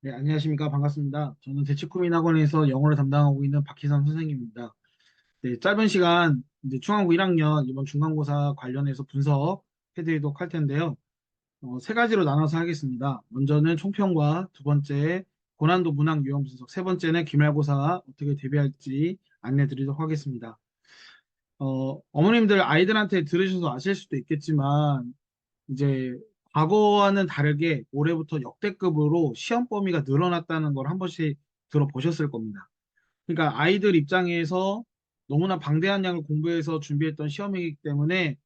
네, 안녕하십니까. 반갑습니다. 저는 대치쿠민학원에서 영어를 담당하고 있는 박희삼 선생님입니다. 네, 짧은 시간 이제 중앙고 1학년 이번 중간고사 관련해서 분석 해드리도록 할 텐데요. 세 가지로 나눠서 하겠습니다. 먼저는 총평과 두 번째 고난도 문항 유형 분석, 세 번째는 기말고사 어떻게 대비할지 안내 드리도록 하겠습니다. 어머님들 아이들한테 들으셔서 아실 수도 있겠지만 이제 과거와는 다르게 올해부터 역대급으로 시험 범위가 늘어났다는 걸 한 번씩 들어보셨을 겁니다. 그러니까 아이들 입장에서 너무나 방대한 양을 공부해서 준비했던 시험이기 때문에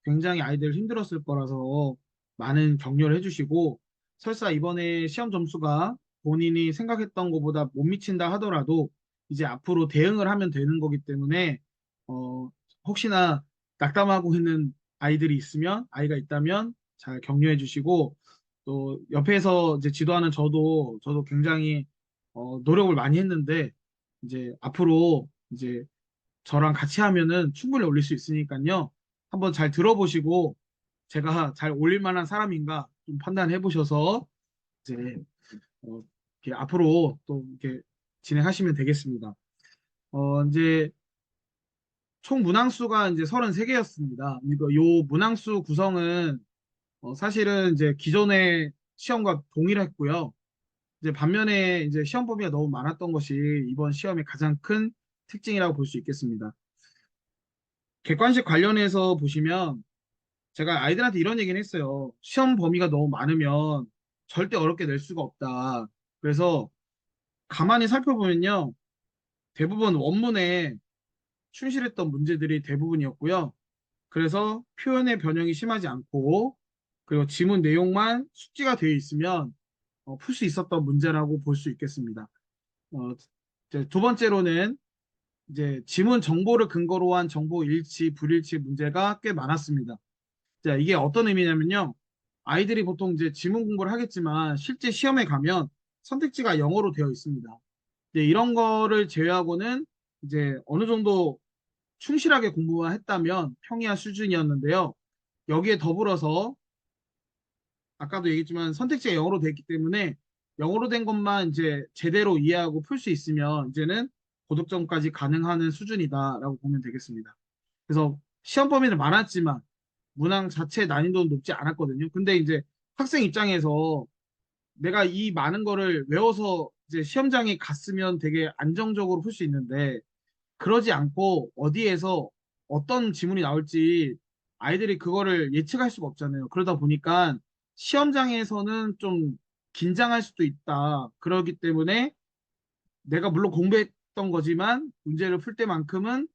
굉장히 아이들 힘들었을 거라서 많은 격려를 해주시고, 설사 이번에 시험 점수가 본인이 생각했던 것보다 못 미친다 하더라도 이제 앞으로 대응을 하면 되는 거기 때문에 어, 혹시나 낙담하고 있는 아이들이 있으면, 아이가 있다면 잘 격려해 주시고, 또 옆에서 이제 지도하는 저도 굉장히 노력을 많이 했는데 이제 앞으로 이제 저랑 같이 하면은 충분히 올릴 수 있으니까요. 한번 잘 들어보시고 제가 잘 올릴 만한 사람인가 좀 판단해 보셔서 이제 어, 이렇게 앞으로 또 이렇게 진행하시면 되겠습니다. 이제 총 문항수가 이제 33개였습니다. 그러니까 요 문항수 구성은 사실은 이제 기존의 시험과 동일했고요. 이제 반면에 이제 시험 범위가 너무 많았던 것이 이번 시험의 가장 큰 특징이라고 볼 수 있겠습니다. 객관식 관련해서 보시면 제가 아이들한테 이런 얘기는 했어요. 시험 범위가 너무 많으면 절대 어렵게 낼 수가 없다. 그래서 가만히 살펴보면요. 대부분 원문에 충실했던 문제들이 대부분이었고요. 그래서 표현의 변형이 심하지 않고, 그리고 지문 내용만 숙지가 되어 있으면 풀 수 있었던 문제라고 볼 수 있겠습니다. 어, 이제 두 번째로는 이제 지문 정보를 근거로 한 정보 일치, 불일치 문제가 꽤 많았습니다. 자, 이게 어떤 의미냐면요. 아이들이 보통 이제 지문 공부를 하겠지만 실제 시험에 가면 선택지가 영어로 되어 있습니다. 이제 이런 거를 제외하고는 이제 어느 정도 충실하게 공부만 했다면 평이한 수준이었는데요. 여기에 더불어서 아까도 얘기했지만 선택지가 영어로 되어 있기 때문에 영어로 된 것만 이제 제대로 이해하고 풀 수 있으면 이제는 고득점까지 가능한 수준이다라고 보면 되겠습니다. 그래서 시험 범위는 많았지만 문항 자체 난이도는 높지 않았거든요. 근데 이제 학생 입장에서 내가 이 많은 거를 외워서 이제 시험장에 갔으면 되게 안정적으로 풀 수 있는데 그러지 않고 어디에서 어떤 지문이 나올지 아이들이 그거를 예측할 수가 없잖아요. 그러다 보니까 시험장에서는 좀 긴장할 수도 있다. 그러기 때문에 내가 물론 공부했던 거지만 문제를 풀 때만큼은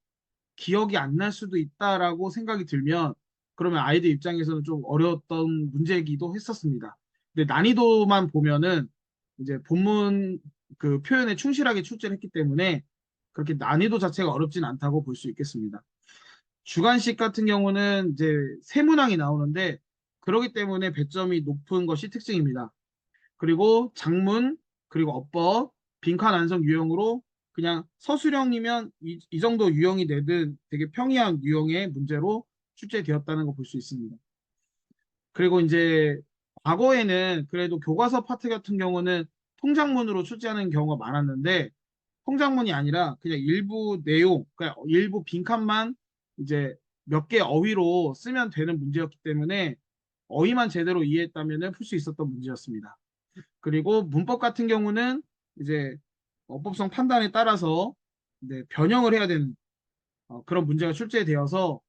기억이 안 날 수도 있다라고 생각이 들면 그러면 아이들 입장에서는 좀 어려웠던 문제이기도 했었습니다. 근데 난이도만 보면은 이제 본문 그 표현에 충실하게 출제를 했기 때문에 그렇게 난이도 자체가 어렵진 않다고 볼 수 있겠습니다. 주관식 같은 경우는 이제 세 문항이 나오는데 그러기 때문에 배점이 높은 것이 특징입니다. 그리고 장문, 그리고 어법, 빈칸 완성 유형으로 그냥 서술형이면 이 정도 유형이 내든 되게 평이한 유형의 문제로 출제되었다는 거 볼 수 있습니다. 그리고 이제 과거에는 그래도 교과서 파트 같은 경우는 통장문으로 출제하는 경우가 많았는데 통장문이 아니라 그냥 일부 내용, 그냥 일부 빈칸만 이제 몇 개 어휘로 쓰면 되는 문제였기 때문에 어휘만 제대로 이해했다면 풀 수 있었던 문제였습니다. 그리고 문법 같은 경우는 이제 어법성 판단에 따라서 이제 변형을 해야 되는 그런 문제가 출제되어서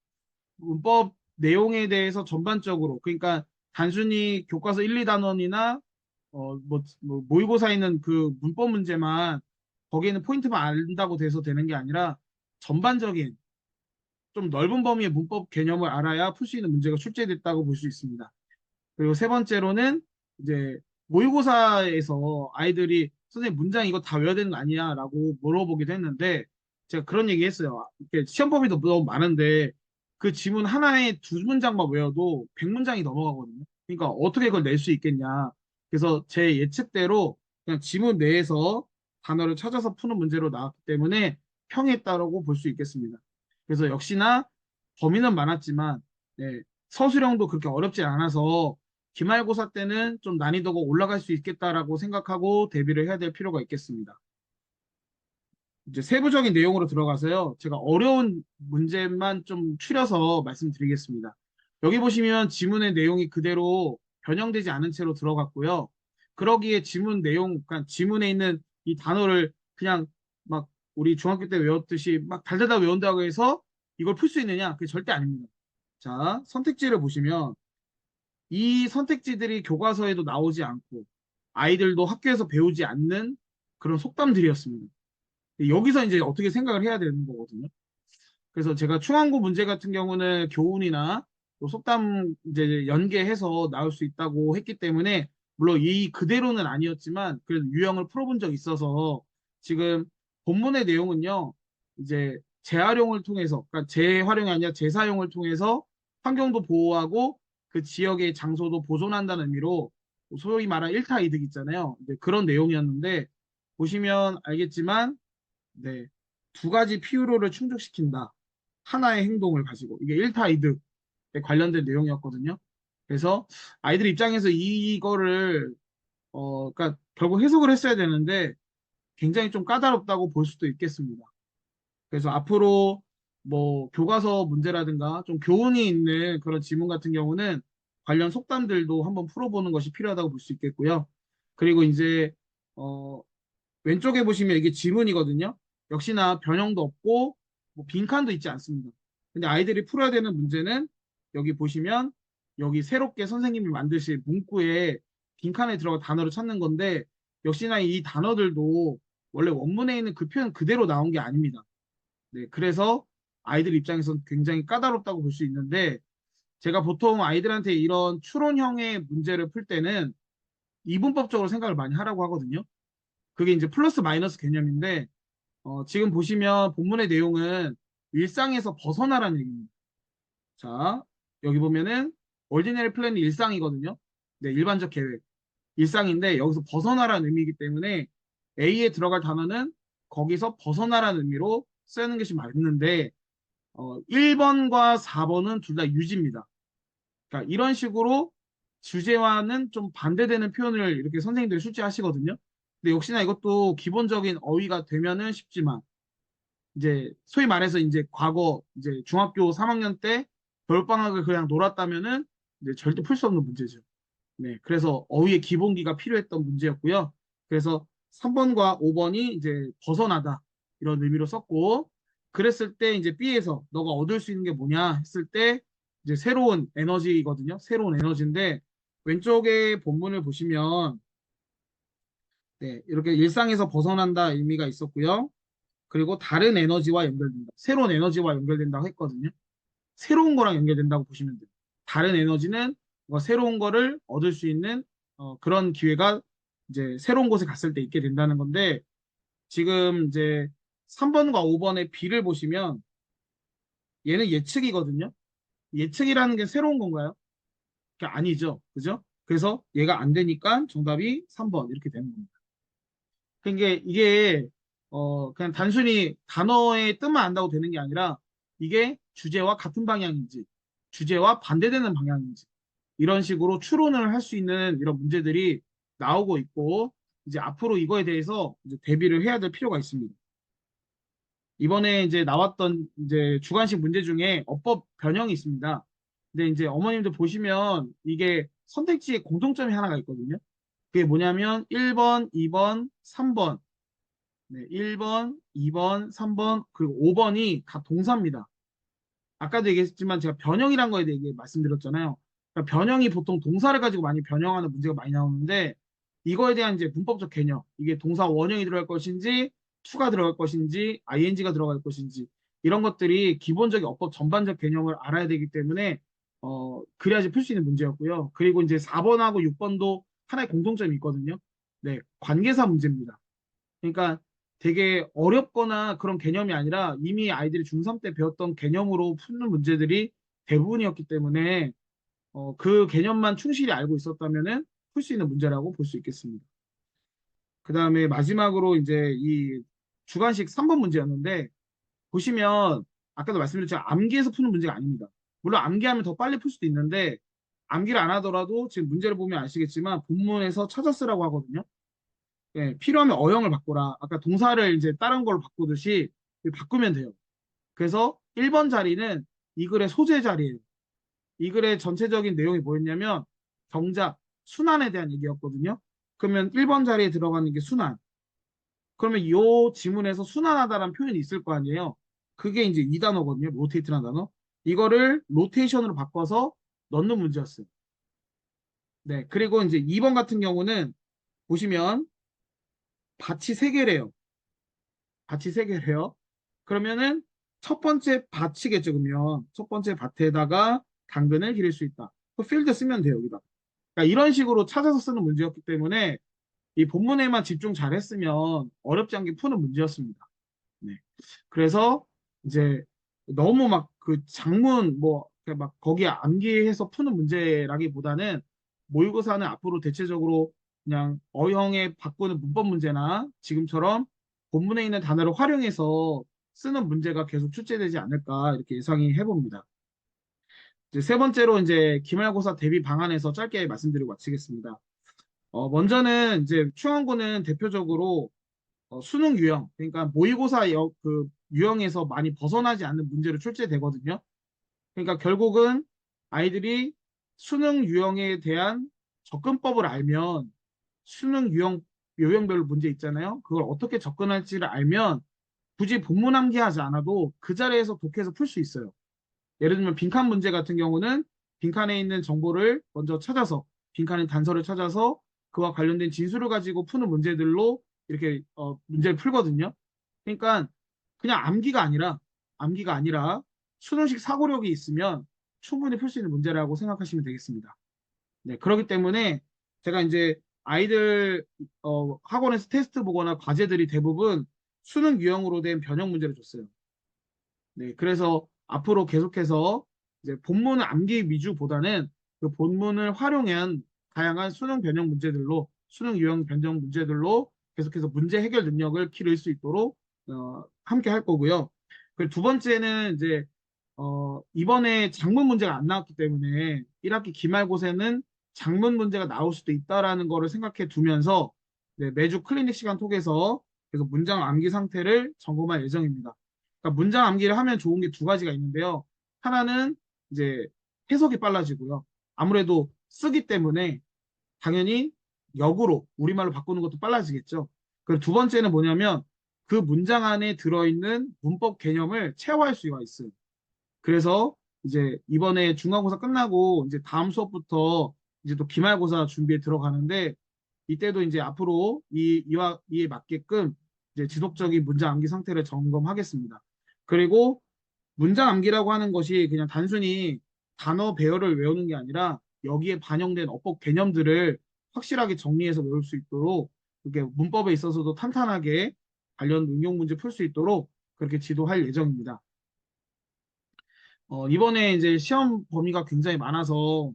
문법 내용에 대해서 전반적으로 그러니까 단순히 교과서 1, 2단원이나 모의고사에 있는 그 문법 문제만 거기에는 포인트만 안다고 돼서 되는 게 아니라 전반적인 좀 넓은 범위의 문법 개념을 알아야 풀 수 있는 문제가 출제됐다고 볼 수 있습니다. 그리고 세 번째로는 이제 모의고사에서 아이들이 선생님 문장 이거 다 외워야 되는 거 아니냐라고 물어보기도 했는데 제가 그런 얘기 했어요. 이렇게 시험 범위도 너무 많은데 그 지문 하나에 두 문장만 외워도 100문장이 넘어가거든요. 그러니까 어떻게 그걸 낼 수 있겠냐. 그래서 제 예측대로 그냥 지문 내에서 단어를 찾아서 푸는 문제로 나왔기 때문에 평이했다고 볼 수 있겠습니다. 그래서 역시나 범위는 많았지만 네, 서술형도 그렇게 어렵지 않아서 기말고사 때는 좀 난이도가 올라갈 수 있겠다라고 생각하고 대비를 해야 될 필요가 있겠습니다. 이제 세부적인 내용으로 들어가서요. 제가 어려운 문제만 좀 추려서 말씀드리겠습니다. 여기 보시면 지문의 내용이 그대로 변형되지 않은 채로 들어갔고요. 그러기에 지문 내용, 그러니까 지문에 있는 이 단어를 그냥 막 우리 중학교 때 외웠듯이 막 달달달 외운다고 해서 이걸 풀 수 있느냐? 그게 절대 아닙니다. 자, 선택지를 보시면 이 선택지들이 교과서에도 나오지 않고 아이들도 학교에서 배우지 않는 그런 속담들이었습니다. 여기서 이제 어떻게 생각을 해야 되는 거거든요. 그래서 제가 충항고 문제 같은 경우는 교훈이나 또 속담 이제 연계해서 나올 수 있다고 했기 때문에 물론 이 그대로는 아니었지만 그래도 유형을 풀어본 적이 있어서 지금 본문의 내용은요. 이제 재활용을 통해서 그러니까 재활용이 아니라 재사용을 통해서 환경도 보호하고 그 지역의 장소도 보존한다는 의미로 소위 말하는 일타 이득 있잖아요. 이제 그런 내용이었는데 보시면 알겠지만 네. 두 가지 피유로를 충족시킨다. 하나의 행동을 가지고. 이게 일타이득에 관련된 내용이었거든요. 그래서 아이들 입장에서 이거를, 그러니까 결국 해석을 했어야 되는데 굉장히 좀 까다롭다고 볼 수도 있겠습니다. 그래서 앞으로 뭐 교과서 문제라든가 좀 교훈이 있는 그런 지문 같은 경우는 관련 속담들도 한번 풀어보는 것이 필요하다고 볼 수 있겠고요. 그리고 이제, 어, 왼쪽에 보시면 이게 지문이거든요. 역시나 변형도 없고 뭐 빈칸도 있지 않습니다. 근데 아이들이 풀어야 되는 문제는 여기 보시면 여기 새롭게 선생님이 만드실 문구에 빈칸에 들어가 단어를 찾는 건데 역시나 이 단어들도 원래 원문에 있는 그 표현 그대로 나온 게 아닙니다. 네, 그래서 아이들 입장에서는 굉장히 까다롭다고 볼 수 있는데 제가 보통 아이들한테 이런 추론형의 문제를 풀 때는 이분법적으로 생각을 많이 하라고 하거든요. 그게 이제 플러스 마이너스 개념인데 지금 보시면 본문의 내용은 일상에서 벗어나라는 얘기입니다. 자, 여기 보면은 ordinary plan이 일상이거든요. 네, 일반적 계획. 일상인데 여기서 벗어나라는 의미이기 때문에 A에 들어갈 단어는 거기서 벗어나라는 의미로 쓰는 것이 맞는데 1번과 4번은 둘 다 유지입니다. 그러니까 이런 식으로 주제와는 좀 반대되는 표현을 이렇게 선생님들이 출제하시거든요. 근데 역시나 이것도 기본적인 어휘가 되면은 쉽지만 이제 소위 말해서 이제 과거 이제 중학교 3학년 때 겨울방학을 그냥 놀았다면은 이제 절대 풀 수 없는 문제죠. 네, 그래서 어휘의 기본기가 필요했던 문제였고요. 그래서 3번과 5번이 이제 벗어나다 이런 의미로 썼고 그랬을 때 이제 B에서 너가 얻을 수 있는 게 뭐냐 했을 때 이제 새로운 에너지거든요. 새로운 에너지인데 왼쪽에 본문을 보시면 네, 이렇게 일상에서 벗어난다 의미가 있었고요. 그리고 다른 에너지와 연결된다. 새로운 에너지와 연결된다고 했거든요. 새로운 거랑 연결된다고 보시면 돼요. 다른 에너지는 뭐 새로운 거를 얻을 수 있는 그런 기회가 이제 새로운 곳에 갔을 때 있게 된다는 건데 지금 이제 3번과 5번의 B를 보시면 얘는 예측이거든요. 예측이라는 게 새로운 건가요? 그게 아니죠. 그죠? 그래서 얘가 안 되니까 정답이 3번 이렇게 되는 겁니다. 그러니까 이게 그냥 단순히 단어의 뜻만 안다고 되는 게 아니라 이게 주제와 같은 방향인지 주제와 반대되는 방향인지 이런 식으로 추론을 할 수 있는 이런 문제들이 나오고 있고 이제 앞으로 이거에 대해서 이제 대비를 해야 될 필요가 있습니다. 이번에 이제 나왔던 이제 주관식 문제 중에 어법 변형이 있습니다. 근데 이제 어머님들 보시면 이게 선택지에 공통점이 하나가 있거든요. 그게 뭐냐면 1번, 2번, 3번 네, 1번, 2번, 3번, 그리고 5번이 다 동사입니다. 아까도 얘기했지만 제가 변형이란 거에 대해 말씀드렸잖아요. 그러니까 변형이 보통 동사를 가지고 많이 변형하는 문제가 많이 나오는데 이거에 대한 이제 문법적 개념, 이게 동사 원형이 들어갈 것인지, to가 들어갈 것인지, ing가 들어갈 것인지 이런 것들이 기본적인 어법 전반적 개념을 알아야 되기 때문에 그래야지 풀 수 있는 문제였고요. 그리고 이제 4번하고 6번도 하나의 공통점이 있거든요. 네, 관계사 문제입니다. 그러니까 되게 어렵거나 그런 개념이 아니라 이미 아이들이 중3 때 배웠던 개념으로 푸는 문제들이 대부분이었기 때문에 그 개념만 충실히 알고 있었다면은 풀 수 있는 문제라고 볼 수 있겠습니다. 그 다음에 마지막으로 이제 이 주관식 3번 문제였는데 보시면 아까도 말씀드렸지만 암기해서 푸는 문제가 아닙니다. 물론 암기하면 더 빨리 풀 수도 있는데 암기를 안 하더라도 지금 문제를 보면 아시겠지만 본문에서 찾아 쓰라고 하거든요. 예, 필요하면 어형을 바꾸라. 아까 동사를 이제 다른 걸로 바꾸듯이 바꾸면 돼요. 그래서 1번 자리는 이 글의 소재 자리예요. 이 글의 전체적인 내용이 뭐였냐면 경작, 순환에 대한 얘기였거든요. 그러면 1번 자리에 들어가는 게 순환. 그러면 이 지문에서 순환하다라는 표현이 있을 거 아니에요. 그게 이제 이 단어거든요. 로테이트라는 단어. 이거를 로테이션으로 바꿔서 넣는 문제였어요. 네. 그리고 이제 2번 같은 경우는 보시면 밭이 세 개래요. 밭이 세 개래요. 그러면은 첫 번째 밭이겠죠. 그러면 첫 번째 밭에다가 당근을 기를 수 있다. 그 필드 쓰면 돼요. 여기다. 그러니까 이런 식으로 찾아서 쓰는 문제였기 때문에 이 본문에만 집중 잘했으면 어렵지 않게 푸는 문제였습니다. 네. 그래서 이제 너무 막 그 장문 뭐 막 거기에 암기해서 푸는 문제라기보다는 모의고사는 앞으로 대체적으로 그냥 어형에 바꾸는 문법 문제나 지금처럼 본문에 있는 단어를 활용해서 쓰는 문제가 계속 출제되지 않을까 이렇게 예상이 해봅니다. 이제 세 번째로 이제 기말고사 대비 방안에서 짧게 말씀드리고 마치겠습니다. 먼저는 이제 충원고는 대표적으로 수능 유형, 그러니까 모의고사 그 유형에서 많이 벗어나지 않는 문제로 출제되거든요. 그러니까 결국은 아이들이 수능 유형에 대한 접근법을 알면 수능 유형, 요형별로 문제 있잖아요. 그걸 어떻게 접근할지를 알면 굳이 본문 암기하지 않아도 그 자리에서 독해서 풀 수 있어요. 예를 들면 빈칸 문제 같은 경우는 빈칸에 있는 정보를 먼저 찾아서 빈칸의 단서를 찾아서 그와 관련된 진수를 가지고 푸는 문제들로 이렇게 문제를 풀거든요. 그러니까 그냥 암기가 아니라 수능식 사고력이 있으면 충분히 풀 수 있는 문제라고 생각하시면 되겠습니다. 네, 그렇기 때문에 제가 이제 아이들 학원에서 테스트 보거나 과제들이 대부분 수능 유형으로 된 변형 문제를 줬어요. 네, 그래서 앞으로 계속해서 이제 본문 암기 위주보다는 그 본문을 활용한 다양한 수능 변형 문제들로 수능 유형 변형 문제들로 계속해서 문제 해결 능력을 기를 수 있도록 함께 할 거고요. 그리고 두 번째는 이제 이번에 장문 문제가 안 나왔기 때문에 1학기 기말고사는 장문 문제가 나올 수도 있다라는 거를 생각해 두면서 네, 매주 클리닉 시간 통해서 계속 문장 암기 상태를 점검할 예정입니다. 그러니까 문장 암기를 하면 좋은 게 두 가지가 있는데요. 하나는 이제 해석이 빨라지고요. 아무래도 쓰기 때문에 당연히 역으로 우리말로 바꾸는 것도 빨라지겠죠. 그리고 두 번째는 뭐냐면 그 문장 안에 들어있는 문법 개념을 체화할 수가 있어요. 그래서 이제 이번에 중간고사 끝나고 이제 다음 수업부터 이제 또 기말고사 준비에 들어가는데 이때도 이제 앞으로 이와 이에 맞게끔 이제 지속적인 문장 암기 상태를 점검하겠습니다. 그리고 문장 암기라고 하는 것이 그냥 단순히 단어 배열을 외우는 게 아니라 여기에 반영된 어법 개념들을 확실하게 정리해서 외울 수 있도록 그게 문법에 있어서도 탄탄하게 관련 응용 문제 풀 수 있도록 그렇게 지도할 예정입니다. 이번에 이제 시험 범위가 굉장히 많아서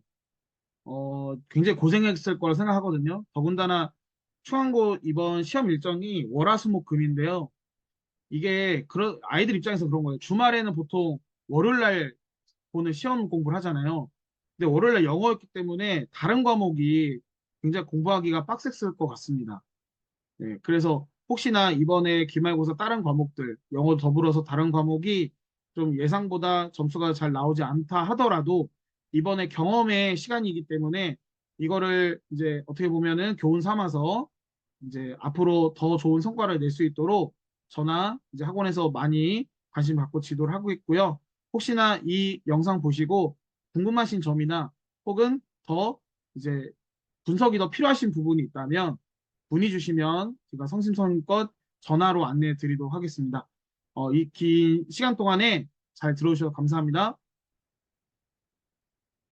굉장히 고생했을 거라 생각하거든요. 더군다나 중간고 이번 시험 일정이 월화수목금인데요. 이게 아이들 입장에서 그런 거예요. 주말에는 보통 월요일 날 보는 시험 공부를 하잖아요. 근데 월요일 날 영어였기 때문에 다른 과목이 굉장히 공부하기가 빡셌을 것 같습니다. 네, 그래서 혹시나 이번에 기말고사 다른 과목들, 영어 더불어서 다른 과목이 좀 예상보다 점수가 잘 나오지 않다 하더라도 이번에 경험의 시간이기 때문에 이거를 이제 어떻게 보면은 교훈 삼아서 이제 앞으로 더 좋은 성과를 낼 수 있도록 저나 이제 학원에서 많이 관심 갖고 지도를 하고 있고요. 혹시나 이 영상 보시고 궁금하신 점이나 혹은 더 이제 분석이 더 필요하신 부분이 있다면 문의 주시면 제가 성심성의껏 전화로 안내해 드리도록 하겠습니다. 이 긴 시간 동안에 잘 들어주셔서 감사합니다.